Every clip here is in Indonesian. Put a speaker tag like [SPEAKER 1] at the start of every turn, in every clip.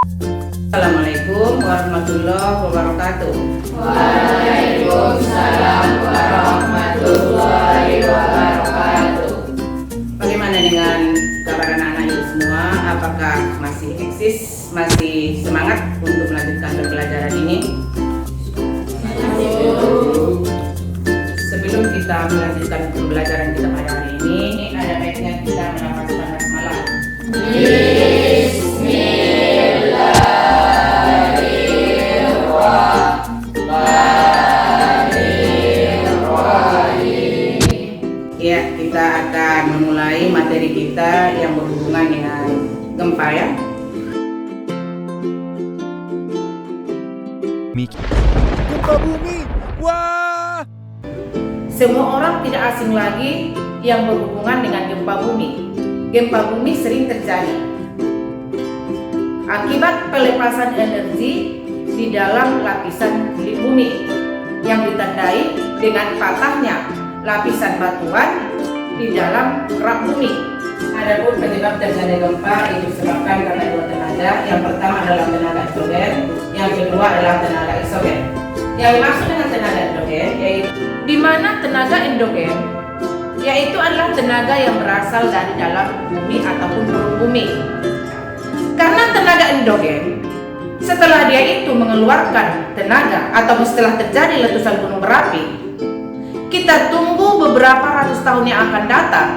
[SPEAKER 1] Assalamualaikum warahmatullahi wabarakatuh.
[SPEAKER 2] Waalaikumsalam warahmatullahi wabarakatuh.
[SPEAKER 1] Bagaimana dengan kabar anak-anak ibu semua? Apakah masih eksis, masih semangat untuk melanjutkan pembelajaran ini? Sebelum kita melanjutkan pembelajaran kita pada hari ini, ada baiknya kita melafazkan basmalah. Ya, kita akan memulai materi kita yang berhubungan dengan gempa ya.
[SPEAKER 3] Gempa bumi, wah!
[SPEAKER 1] Semua orang tidak asing lagi yang berhubungan dengan gempa bumi. Gempa bumi sering terjadi akibat pelepasan energi di dalam lapisan kulit bumi yang ditandai dengan patahnya lapisan batuan di dalam kerak bumi. Adapun penyebab terjadi gempa itu disebabkan karena dua tenaga. Yang pertama adalah tenaga endogen, yang kedua adalah tenaga eksogen. Yang dimaksud dengan tenaga endogen yaitu di mana tenaga endogen yaitu adalah tenaga yang berasal dari dalam bumi ataupun perut bumi. Karena tenaga endogen setelah dia itu mengeluarkan tenaga atau setelah terjadi letusan gunung berapi, kita tunggu beberapa ratus tahun yang akan datang.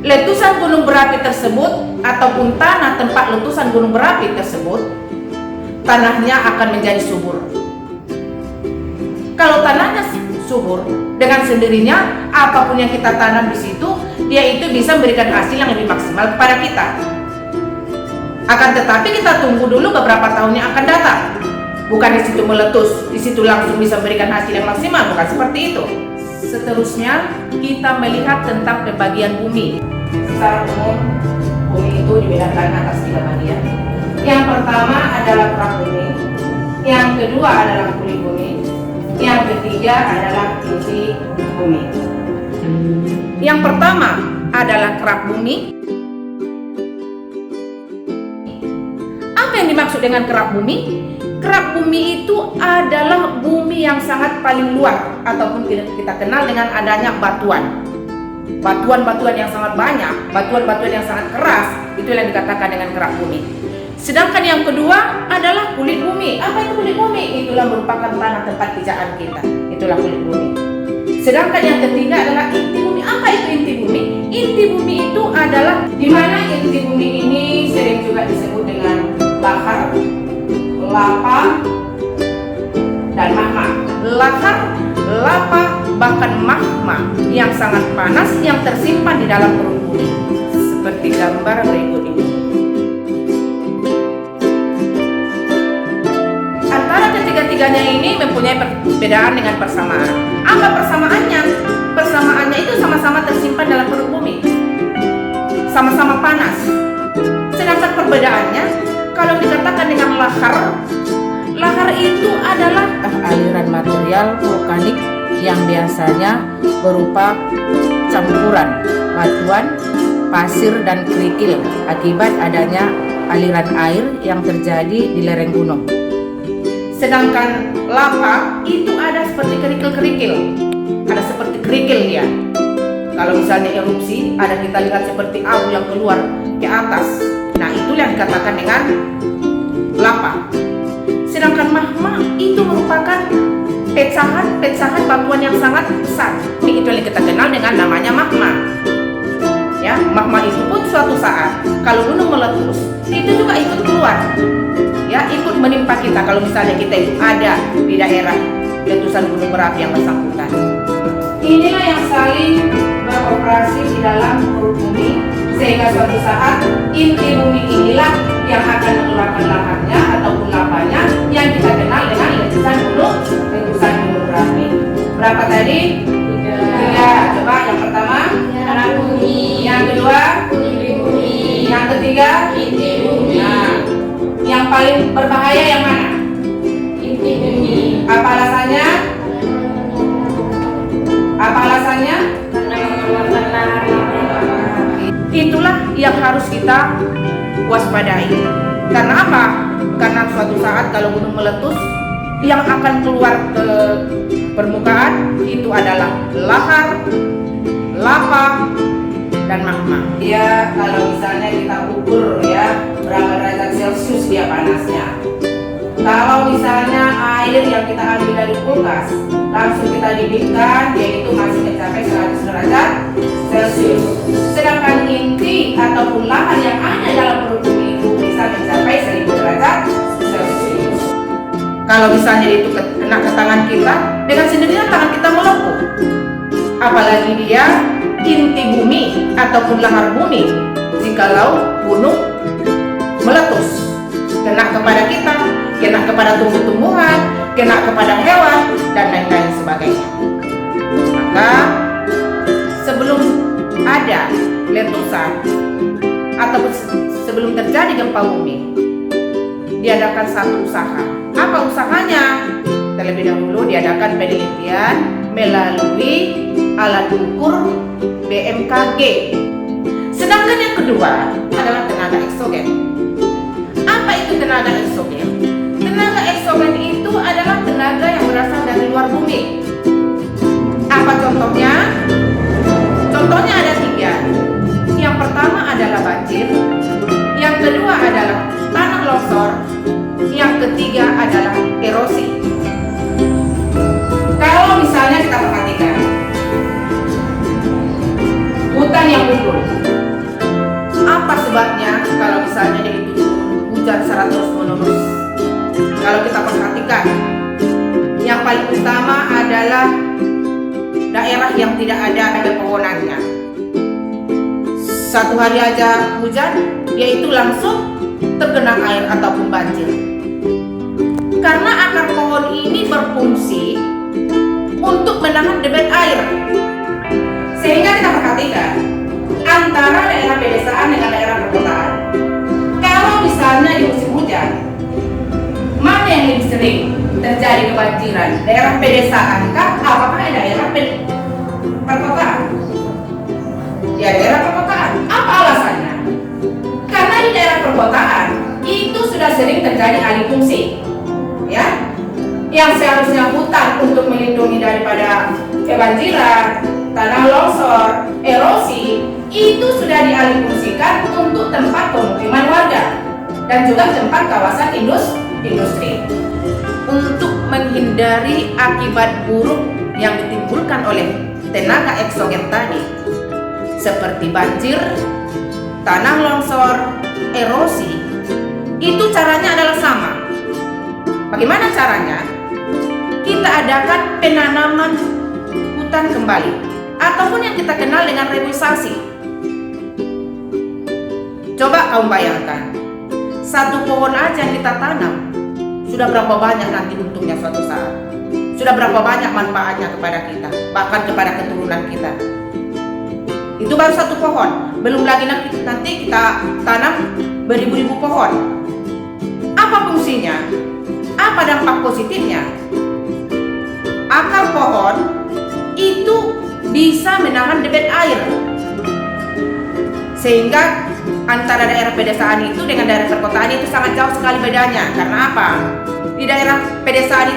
[SPEAKER 1] Letusan gunung berapi tersebut ataupun tanah tempat letusan gunung berapi tersebut, tanahnya akan menjadi subur. Kalau tanahnya subur, dengan sendirinya apapun yang kita tanam di situ, dia itu bisa memberikan hasil yang lebih maksimal kepada kita. Akan tetapi kita tunggu dulu beberapa tahun yang akan datang. Bukan di situ meletus, di situ langsung bisa memberikan hasil yang maksimal, bukan seperti itu. Seterusnya kita melihat tentang pembagian bumi. Secara umum, bumi itu dibedakan atas 3 bagian. Yang pertama adalah kerak bumi, yang kedua adalah kulit bumi, yang ketiga adalah inti bumi. Yang pertama adalah kerak bumi. Apa yang dimaksud dengan kerak bumi? Kerak bumi itu adalah bumi yang sangat paling luar ataupun kita kenal dengan adanya batuan. Batuan-batuan yang sangat banyak, batuan-batuan yang sangat keras, itu yang dikatakan dengan kerak bumi. Sedangkan yang kedua adalah kulit bumi. Apa itu kulit bumi? Itulah merupakan tanah tempat pijaan kita. Itulah kulit bumi. Sedangkan yang ketiga adalah inti bumi. Apa itu inti bumi? Inti bumi itu adalah di mana inti bumi ini sering juga disebut dengan lahar, lava, dan magma. Lahar, lava, bahkan magma yang sangat panas yang tersimpan di dalam perut bumi. Seperti gambar berikut ini. Antara ketiga-tiganya ini mempunyai perbedaan dengan persamaan. Apa persamaannya? Persamaannya itu sama-sama tersimpan dalam perut bumi, sama-sama panas. Sedangkan perbedaannya, kalau dikatakan dengan lahar, lahar itu adalah aliran material vulkanik yang biasanya berupa campuran batuan, pasir, dan kerikil akibat adanya aliran air yang terjadi di lereng gunung. Sedangkan lava itu ada seperti kerikil-kerikil, ada seperti kerikil dia. Kalau misalnya erupsi, ada kita lihat seperti abu yang keluar ke atas. Nah, itu yang dikatakan dengan lava. Sedangkan magma itu merupakan pecahan-pecahan batuan yang sangat besar. Itu yang kita kenal dengan namanya magma. Ya, magma itu pun suatu saat kalau gunung meletus, itu juga ikut keluar. Ya, ikut menimpa kita kalau misalnya kita itu ada di daerah letusan gunung berapi yang bersangkutan. Inilah yang saling beroperasi di dalam perut bumi, sehingga suatu saat inti bumi inilah yang akan mengeluarkan laharnya ataupun lavanya yang kita kenal dengan letusan gunung berapi. Berapa tadi? 3. Coba yang pertama kerak bumi, yang kedua kulit bumi, yang ketiga inti bumi. Nah, yang paling berbahaya yang mana? Inti bumi. Apa alasannya? Apa alasannya? Itulah yang harus kita waspadai. Karena apa? Karena suatu saat kalau gunung meletus, yang akan keluar ke permukaan itu adalah lahar, lava, dan magma. Ya, kalau misalnya kita ukur ya berapa derajat Celcius dia panasnya. Kalau misalnya air yang kita ambil dari kulkas langsung kita didihkan, yaitu masih mencapai 100 derajat Celcius. Sedangkan inti ataupun lahar yang ada dalam perut bumi itu bisa mencapai 1000 derajat Celcius. Kalau misalnya itu kena ke tangan kita, dengan sendirinya tangan kita melepuh. Apalagi dia inti bumi ataupun lahar bumi, jikalau gunung meletus, kena kepada kita, kena kepada tumbuh-tumbuhan, kena kepada hewan, dan lain-lain sebagainya. Maka sebelum ada letusan ataupun sebelum terjadi gempa bumi, diadakan satu usaha. Apa usahanya? Terlebih dahulu diadakan penelitian melalui alat ukur BMKG. Sedangkan yang kedua adalah tenaga eksogen. Apa itu tenaga eksogen? Tenaga eksogen itu adalah tenaga yang berasal dari luar bumi. Apa contohnya? Contohnya ada 3. Yang pertama adalah banjir, yang kedua adalah tanah longsor, yang ketiga adalah erosi. Kalau misalnya kita perhatikan hutan yang gundul, apa sebabnya kalau misalnya dia itu hujan secara terus menerus? Kalau kita perhatikan, yang paling utama adalah daerah yang tidak ada pepohonannya. Satu hari aja hujan, yaitu langsung tergenang air ataupun banjir. Karena akar pohon ini berfungsi untuk menahan debit air. Sehingga kita perhatikan antara daerah pedesaan dengan daerah perkotaan. Kalau misalnya di musim hujan, mana yang lebih sering terjadi kebanjiran? Daerah pedesaan kah? Apakah daerah perkotaan? Ya, daerah perkotaan. Apa alasannya? Karena di daerah perkotaan itu sudah sering terjadi alih fungsi, ya, yang seharusnya hutan untuk melindungi daripada kebanjiran, tanah longsor, erosi, itu sudah dialihfungsikan untuk tempat pemukiman warga dan juga tempat kawasan industri. Untuk menghindari akibat buruk yang ditimbulkan oleh tenaga eksogen tadi, seperti banjir, tanah longsor, erosi, itu caranya adalah sama. Bagaimana caranya? Kita adakan penanaman hutan kembali, ataupun yang kita kenal dengan reboisasi. Coba kamu bayangkan, satu pohon aja yang kita tanam, sudah berapa banyak nanti untungnya suatu saat. Sudah berapa banyak manfaatnya kepada kita, bahkan kepada keturunan kita. Itu baru satu pohon, belum lagi nanti kita tanam beribu-ribu pohon. Apa fungsinya? Apa dampak positifnya? Akar pohon itu bisa menahan debit air, sehingga antara daerah pedesaan itu dengan daerah perkotaan itu sangat jauh sekali bedanya. Karena apa? Di daerah pedesaan